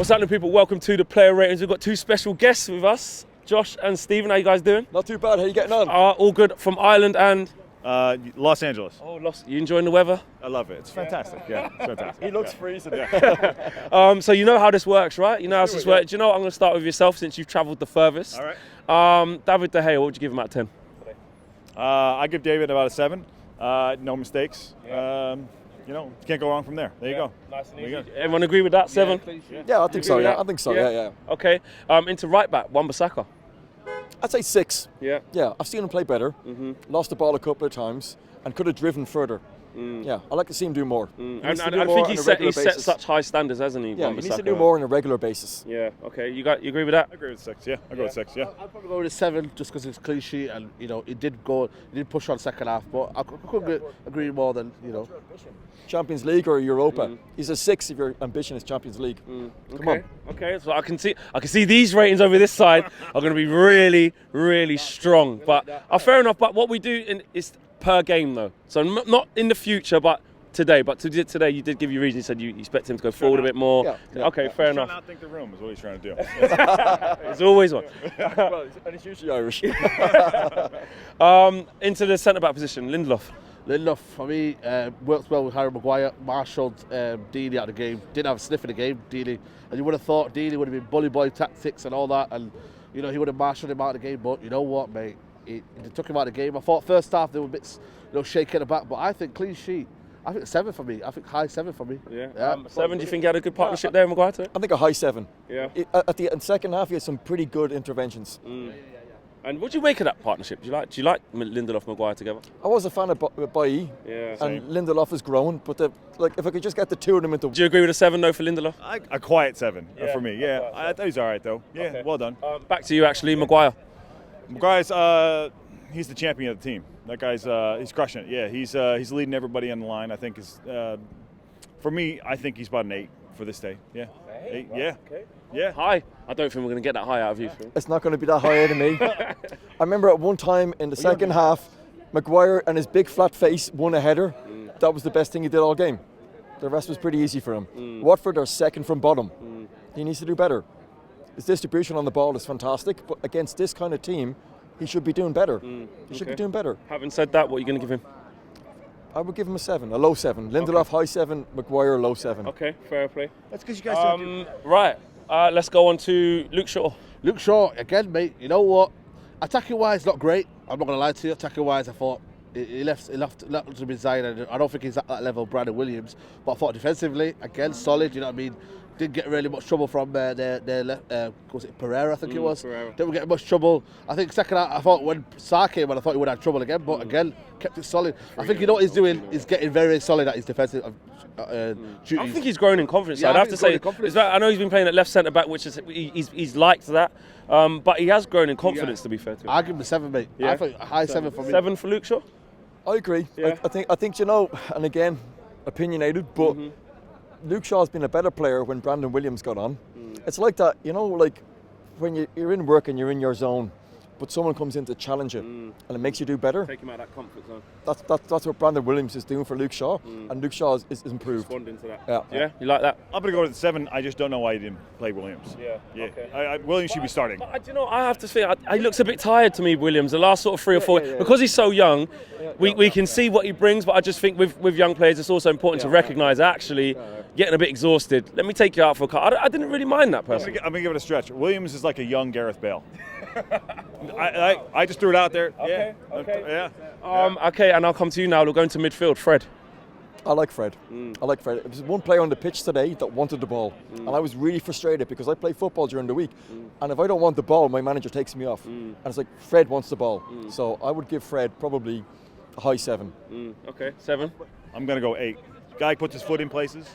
What's happening, people? Welcome to the player ratings. We've got two special guests with us, Josh and Stephen. How you guys doing? Not too bad. How you getting on? All good. From Ireland and Los Angeles. Oh, You enjoying the weather? I love it. It's fantastic. Yeah, it's fantastic. He looks freezing. So you know how this works, right? You know how this works. Do you know what? I'm going to start with yourself since you've travelled the furthest. All right. David De Gea, what would you give him out of 10? I give David about a 7. No mistakes. Yeah. Can't go wrong from there. There you go. Nice and easy. Everyone agree with that? 7? Yeah, I think so. Yeah, I think so. Yeah. Okay. Into right back, Wan-Bissaka. I'd say 6. Yeah. Yeah, I've seen him play better. Lost the ball a couple of times and could have driven further. Yeah, I'd like to see him do more. And I think he's set such high standards, hasn't he? Yeah, he needs to do more on a regular basis. Yeah. Okay. You agree with that? I agree with 6. Yeah, I go with 6. Yeah. I'd probably go with a 7 just because it's clean sheet and it did push on second half, but I couldn't agree more than Champions League or Europa. He's a 6 if your ambition is Champions League. Come on. Okay, so I can see these ratings over this side are going to be really, really strong. But fair enough. But what we do is per game though. So not in the future, but today. But today you did give your reason. You said you expect him to go forward a bit more. Yeah. Okay, fair He's enough. trying to outthink the room is what he's trying to do. There's always one. Well, and he's usually Irish. Into the centre back position, Lindelof, for me, works well with Harry Maguire, marshalled Dealey out of the game, didn't have a sniff in the game, Dealey, and you would have thought Dealey would have been bully boy tactics and all that, and he would have marshalled him out of the game, but you know what, mate, they took him out of the game. I thought first half they were a bit shaky at the back, but I think clean sheet, I think 7 for me, I think high 7 for me. Yeah. 7, do you think he had a good partnership there with Maguire too? I think a high 7. Yeah. At the second half, he had some pretty good interventions. And what do you make of that partnership? Do you like Lindelof and Maguire together? I was a fan of Bailly, and Lindelof has grown, but if I could just get the two of them into... Do you agree with a 7 though for Lindelof? A quiet 7 for me. Yeah, I thought he's all right though. Yeah, Okay. well done. Back to you actually, Maguire. Maguire's he's the champion of the team. That guy's he's crushing it. Yeah, he's leading everybody on the line. I think for me, I think he's about an 8 for this day. Yeah, 8. Yeah. Okay. Yeah. High. I don't think we're going to get that high out of you. It's not going to be that high out of me. I remember at one time in the second half, Maguire and his big flat face won a header. That was the best thing he did all game. The rest was pretty easy for him. Watford are second from bottom. He needs to do better. His distribution on the ball is fantastic, but against this kind of team, he should be doing better. He should be doing better. Having said that, what are you going to give him? I would give him a 7, a low 7. Lindelof high 7, Maguire low 7. Okay, fair play. That's because you guys don't do. Right. Let's go on to Luke Shaw. Luke Shaw, again, mate, you know what? Attacking wise, not great. I'm not going to lie to you. Attacking wise, I thought he left to be Zion. I don't think he's at that level of Brandon Williams. But I thought defensively, again, solid. You know what I mean? Didn't get really much trouble from their left. Was it Pereira? I think it was. Pereira. Didn't get much trouble. I think second half, I thought when Sarr came on, I thought he would have trouble again. But again, kept it solid. I think what he's doing is getting very solid at his defensive duties. I think he's grown in confidence. Yeah, I'd have to say, I know he's been playing at left centre back, which is he's liked that, but he has grown in confidence. To be fair to him, I'll give him a 7, mate. Yeah. I think a high 7 for me. 7 for Luke Shaw. I agree. Yeah. I think and again, opinionated, but Luke Shaw's been a better player when Brandon Williams got on. It's like that, like when you're in work and you're in your zone, but someone comes in to challenge it and it makes you do better. Take him out of that comfort zone. That's what Brandon Williams is doing for Luke Shaw, and Luke Shaw is improved. Responding to that. Yeah. You like that? I'm gonna go with 7. I just don't know why he didn't play Williams. Yeah. Okay. Williams should be starting. But, I have to say, he looks a bit tired to me, Williams. The last sort of 3 or 4, because he's so young, we can see what he brings. But I just think with young players, it's also important to recognise actually getting a bit exhausted. Let me take you out for a car. I didn't really mind that person. I'm gonna give it a stretch. Williams is like a young Gareth Bale. I just threw it out there. Okay. Yeah. Okay, and I'll come to you now. We're going to midfield. Fred. I like Fred. I like Fred. There was one player on the pitch today that wanted the ball, and I was really frustrated because I play football during the week, and if I don't want the ball, my manager takes me off. And it's like, Fred wants the ball. So I would give Fred probably a high 7. Okay, 7. I'm gonna go 8. Guy puts his foot in places.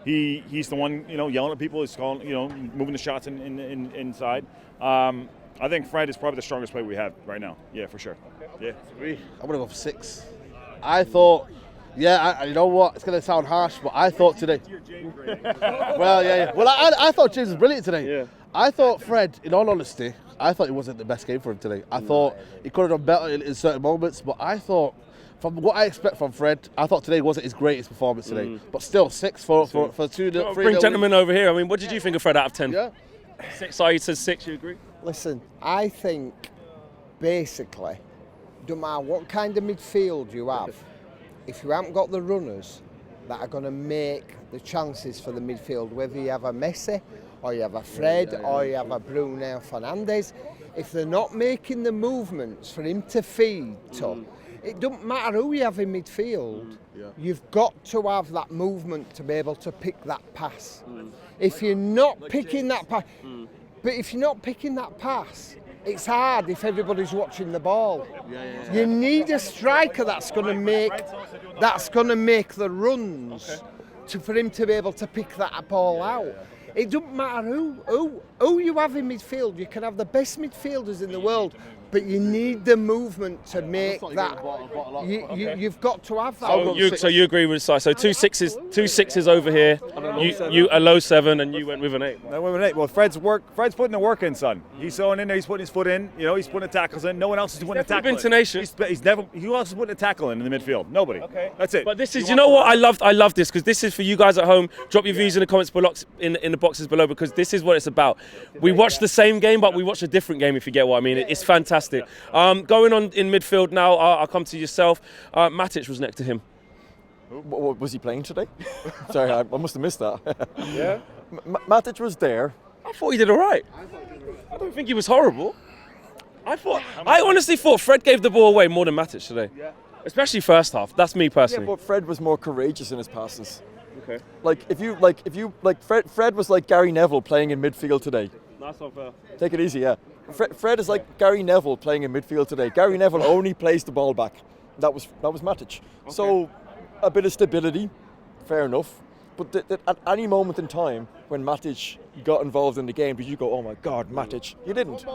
He's the one, yelling at people. He's calling, moving the shots inside. I think Fred is probably the strongest player we have right now. Yeah, for sure. Yeah. I'm gonna go for 6. I thought, you know what? It's gonna sound harsh, but I thought today. Well, yeah. Well, I thought James was brilliant today. Yeah. I thought Fred, in all honesty, I thought it wasn't the best game for him today. I thought he could have done better in certain moments, but I thought from what I expect from Fred, I thought today wasn't his greatest performance today. But still, 6 for 2 3. Bring gentlemen over here. I mean, what did you think of Fred out of 10? Yeah. 6. Saeed says 6. You agree? Listen, I think basically, no matter what kind of midfield you have, if you haven't got the runners that are going to make the chances for the midfield, whether you have a Messi or you have a Fred or you have a Bruno Fernandes, if they're not making the movements for him to feed to, it doesn't matter who you have in midfield, you've got to have that movement to be able to pick that pass. If you're not picking that pass, but if you're not picking that pass, it's hard if everybody's watching the ball. You need a striker that's going to make the runs for him to be able to pick that ball out. It doesn't matter who you have in midfield. You can have the best midfielders in the world, but you need the movement to make that. You've got to have that. So you agree with Si? So 2 6s over here. You a low 7, and you went with an 8. I went with an 8. Well, Fred's putting the work in, son. He's throwing in there. He's putting his foot in. He's putting the tackles in. No one else is putting the tackle in. Been tenacious. Who else is putting the tackle in the midfield? Nobody. Okay. That's it. But this is, you know what? I love this, because this is for you guys at home. Drop your views in the comments below, in the boxes below, because this is what it's about. We watch the same game, but we watch a different game, if you get what I mean. It's fantastic. Going on in midfield now, I'll come to yourself. Matic was next to him. Was he playing today? Sorry, I must have missed that. Yeah. Matic was there. I thought he did all right. I don't think he was horrible. I honestly thought Fred gave the ball away more than Matic today. Yeah. Especially first half. That's me personally. Yeah, but Fred was more courageous in his passes. Okay. Fred was like Gary Neville playing in midfield today. That's not fair. Take it easy, yeah. Fred is like Gary Neville playing in midfield today. Gary Neville only plays the ball back. That was Matic. Okay. So a bit of stability, fair enough. But at any moment in time when Matic got involved in the game, did you go, oh my God, Matic? You didn't.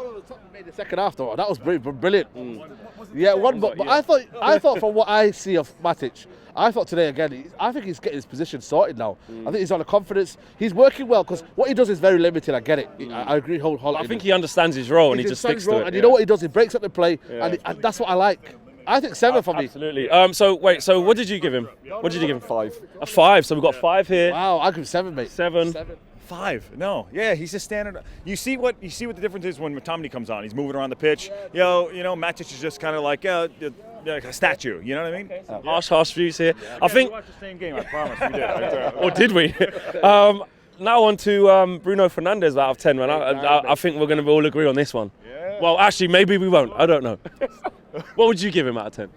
Made the second half though. That was brilliant. Yeah, one. But I thought from what I see of Matic, I thought today again. I think he's getting his position sorted now. I think he's on the confidence. He's working well, because what he does is very limited. I get it. I agree wholeheartedly. I think he understands his role and he just sticks to it. And you know what he does? He breaks up the play, and that's what I like. I think 7 for me. Absolutely. So what did you give him? What did you give him? 5. A 5. So we've got 5 here. Wow, I give him 7, mate. 7. 5. No. Yeah, he's just standing. You see what the difference is when McTominay comes on. He's moving around the pitch. Matic is just kind of like a statue. You know what I mean? Okay. Harsh views here. I think. We watched the same game. I promise we did. Or did we? Now on to Bruno Fernandes out of 10, man. I think we're going to all agree on this one. Yeah. Well, actually, maybe we won't. I don't know. What would you give him out of 10?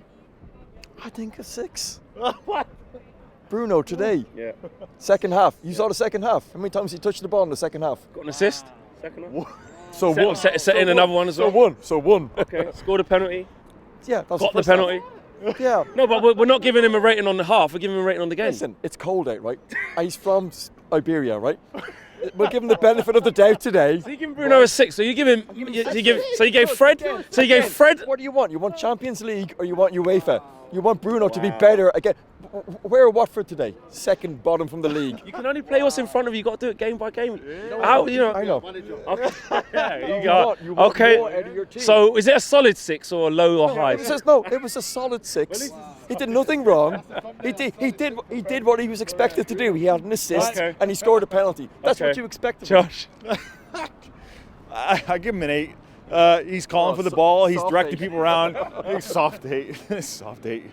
I think a 6. What? Bruno today. Yeah. Second half. You saw the second half. How many times he touched the ball in the second half? Got an assist. Second half. So one. Set in another one as well. So one. Okay. Scored a penalty. Yeah. That was Got the penalty. Yeah. No, but we're not giving him a rating on the half. We're giving him a rating on the game. Listen, it's cold out, right? He's from Iberia, right? We'll give him the benefit of the doubt today. So you give Bruno a 6. So you give him. You gave Fred. So you gave Fred. What do you want? You want Champions League or you want UEFA? You want Bruno to be better again. Where are Watford today? Second bottom from the league. You can only play what's in front of you. You've got to do it game by game. I know. Okay. Yeah, you want okay. More out of your team. So is it a solid 6 or a low or high? It was a solid 6. He did nothing wrong. He did what he was expected to do. He had an assist and he scored a penalty. That's what you expected. Josh. I give him an 8. He's calling for the ball. He's directing people around. Soft 8. Soft 8.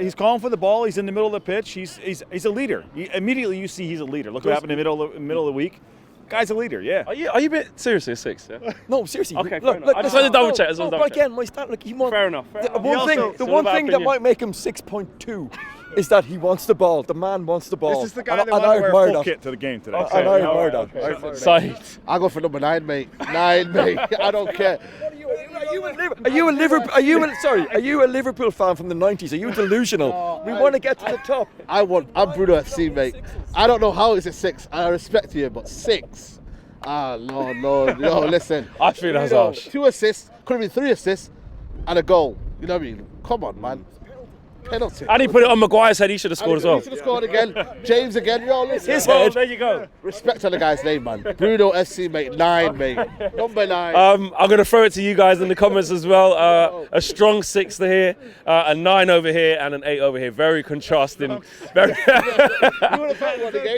He's calling for the ball. He's in the middle of the pitch. He's a leader. Immediately you see he's a leader. Look what happened in the middle of the week. Guy's a leader, yeah. Are you a bit seriously a 6? Yeah? No, seriously. Okay, look, I just wanted to double check. But again, my stat, like, fair enough. The one thing that might make him 6.2 is that he wants the ball. The man wants the ball. This is the guy that wanted to wear full kit to the game today. And I admire that. Saeed. I'll go for number 9, mate. 9, mate. I don't care. Are you a Liverpool fan from the 90s? Are you delusional? We want to get to the top. I'm Bruno FC, mate. I don't know how it's a 6. I respect you, but 6. No, listen. I feel that's harsh. 2 assists, could have been 3 assists, and a goal. You know what I mean? Come on, man. Penalty. And he put it on Maguire's head. He should have scored as well. He should have scored again. James again. Yo, listen. His Well, head. there you go. Respect on the guy's name, man. Bruno FC, mate. 9, mate. Number 9. I'm going to throw it to you guys in the comments as well. A strong 6 here, a 9 over here, and an 8 over here. Very contrasting. Very,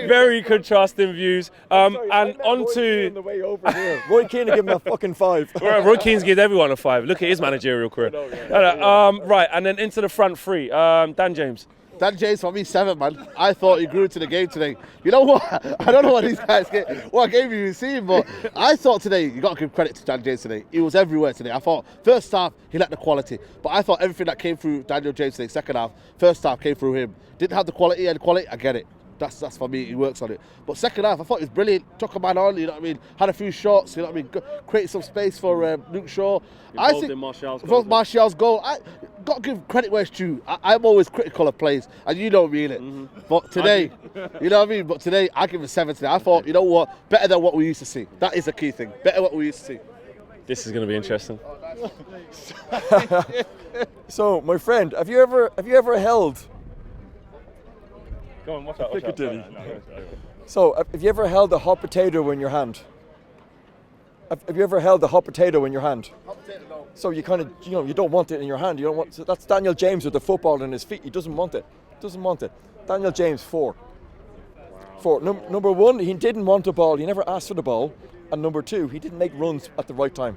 very contrasting views. And on to... On the way over here. Roy Keane will give him a fucking 5. Roy Keane's given everyone a 5. Look at his managerial career. Right, and then into the front 3. Dan James. Dan James for me 7, man. I thought he grew into the game today. You know what? I don't know what these guys get, what game you've seen, but I thought today, you got to give credit to Dan James today. He was everywhere today. I thought first half, he lacked the quality. But I thought everything that came through Daniel James today, second half, first half came through him. Didn't have the quality, and quality, I get it. That's for me, he works on it. But second half, I thought he was brilliant. Took a man on, you know what I mean? Had a few shots, you know what I mean? Created some space for Luke Shaw. Involved in Martial's goal. I got to give credit where it's due. I'm always critical of plays, and you don't mean it. But today, you know what I mean? But today, I give him a 7 today. I thought, you know what? Better than what we used to see. That is the key thing. Better than what we used to see. This is going to be interesting. So, my friend, have you ever held... Go on, watch out. So, have you ever held a hot potato in your hand? Have you ever held a hot potato in your hand? So you kind of, you don't want it in your hand. You don't want. So that's Daniel James with the football in his feet. He doesn't want it. Daniel James 4. 4. Number 1, he didn't want the ball. He never asked for the ball. And number 2, he didn't make runs at the right time.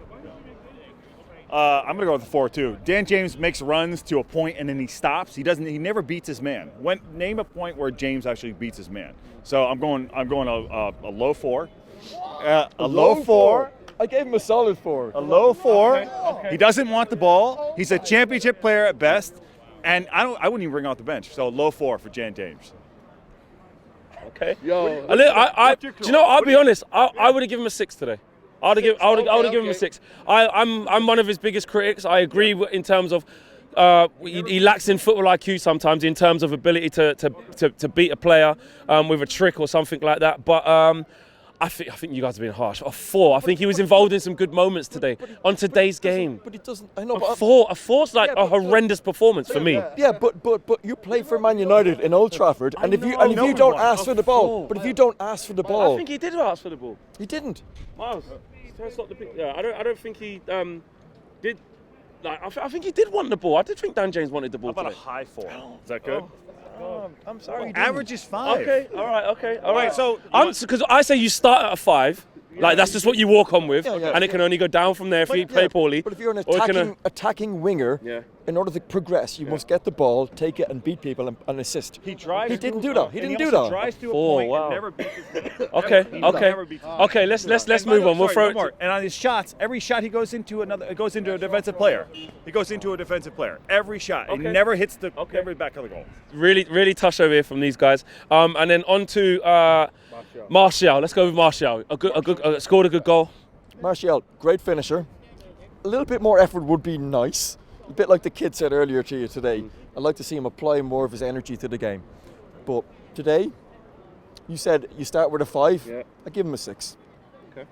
I'm going to go with the 4 too. Dan James makes runs to a point and then he stops. He never beats his man. Name a point where James actually beats his man. So I'm going a low 4. A low 4. I gave him a solid 4. A low 4. Okay. He doesn't want the ball. He's a championship player at best. And I wouldn't even bring him off the bench. So low 4 for Dan James. Okay. Yo, do you know? I'll be honest. I would have given him a 6 today. I would have given him a 6. I'm one of his biggest critics. I agree in terms of he lacks in football IQ sometimes in terms of ability to beat a player with a trick or something like that. But I think you guys have been harsh. A 4. I think he was involved in some good moments today on today's game. But he doesn't. I know. A 4's like a horrendous performance for me. Yeah, but you play for Man United in Old Trafford, and if you don't ask for the ball, I think he did ask for the ball. He didn't. Miles, stop the pic. Yeah, I don't think he did. Like, I think he did want the ball. I did think Dan James wanted the ball. How about today. a high 4? Is that good? I'm sorry. Average is 5. Okay, all right. So because I say you start at a 5. Like that's just what you walk on with, Yeah. and it can only go down from there if you play poorly. But if you're an or attacking winger, in order to progress, you must get the ball, take it, and beat people and assist. he drives. He didn't do that. He didn't do also that. Drives to a 4, point wow. and never beats his man. Okay. Let's move on. We'll throw it. And on his shots, every shot he goes into a defensive player. He goes into a defensive player. Every shot. He never hits the every back of the goal. Really touch over here from these guys. And then on to Martial. Let's go with Martial. Scored a good goal. Martial, great finisher. A little bit more effort would be nice. A bit like the kid said earlier to you today. I'd like to see him apply more of his energy to the game. But today, you said you start with a 5. Yeah. I give him a 6. Okay.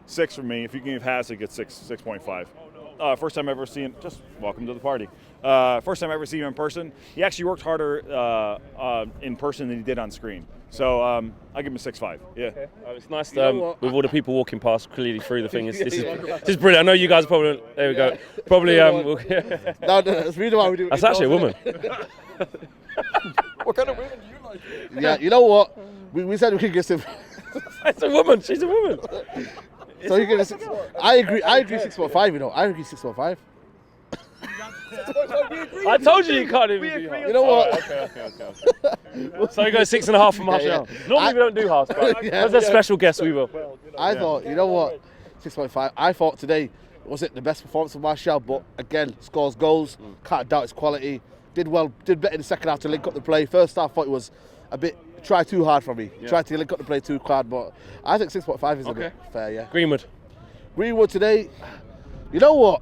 6 for me. If you can give Hazard, get 6.5. First time ever seen. Just welcome to the party. First time ever seen him in person. He actually worked harder in person than he did on screen. So I give him a 6.5. Yeah. Okay. It's nice with all the people walking past clearly through the thing. This is brilliant. I know you guys probably. There we go. Probably. No, that's really why we do it. That's actually a woman. What kind of women do you like? Yeah, you know what? We said we could get him. It's a woman. She's a woman. So you give us 6. I agree 6.5. You know, I agree 6.5. I told you can't even do half. You know what? Okay. So you go 6.5 for Martial. Normally we don't do halves, but as a special guest we will. I thought, you know what? 6.5. I thought today wasn't the best performance of Martial, but again, scores goals. Can't doubt his quality. Did better in the second half to link up the play. First half, I thought it was a bit try too hard for me. Tried to link up the play too hard, but I think 6.5 is a bit fair. Yeah. Greenwood today. You know what?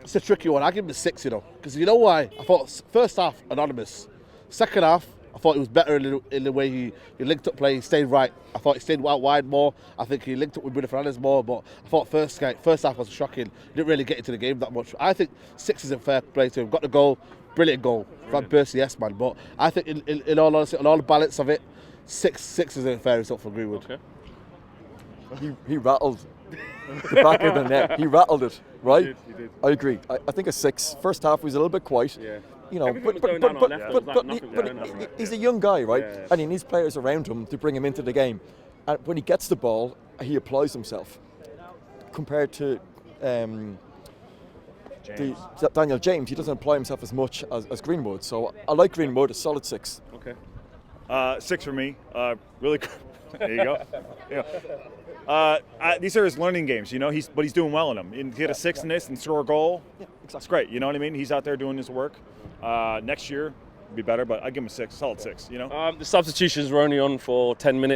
It's a tricky one. I give him a 6, you know, because you know why? I thought first half anonymous. Second half, I thought he was better in the way he linked up play. He stayed right. I thought he stayed out wide more. I think he linked up with Bruno Fernandes more. But I thought first half was shocking. Didn't really get into the game that much. I think 6 is a fair play to him. Got the goal. brilliant goal. Van Persie, yes, man. But I think, in all honesty, on all the balance of it, 6 is a fair result for Greenwood. Okay. He rattled the back of the net. He rattled it, right? He did. I agree. I think a 6. First half was a little bit quiet. Yeah. You know, Everything was going down our left, there was like nothing going on our right. he's a young guy, right? Yeah. And he needs players around him to bring him into the game. And when he gets the ball, he applies himself. Compared to Daniel James, he doesn't apply himself as much as Greenwood. So I like Greenwood, a solid 6. Okay. 6 for me. Really. There you go. Yeah. These are his learning games, you know. He's doing well in them. And to get a 6 in this and score a goal, it's great. You know what I mean? He's out there doing his work. Next year, be better, but I'd give him a 6, solid 6. You know. The substitutions were only on for 10 minutes.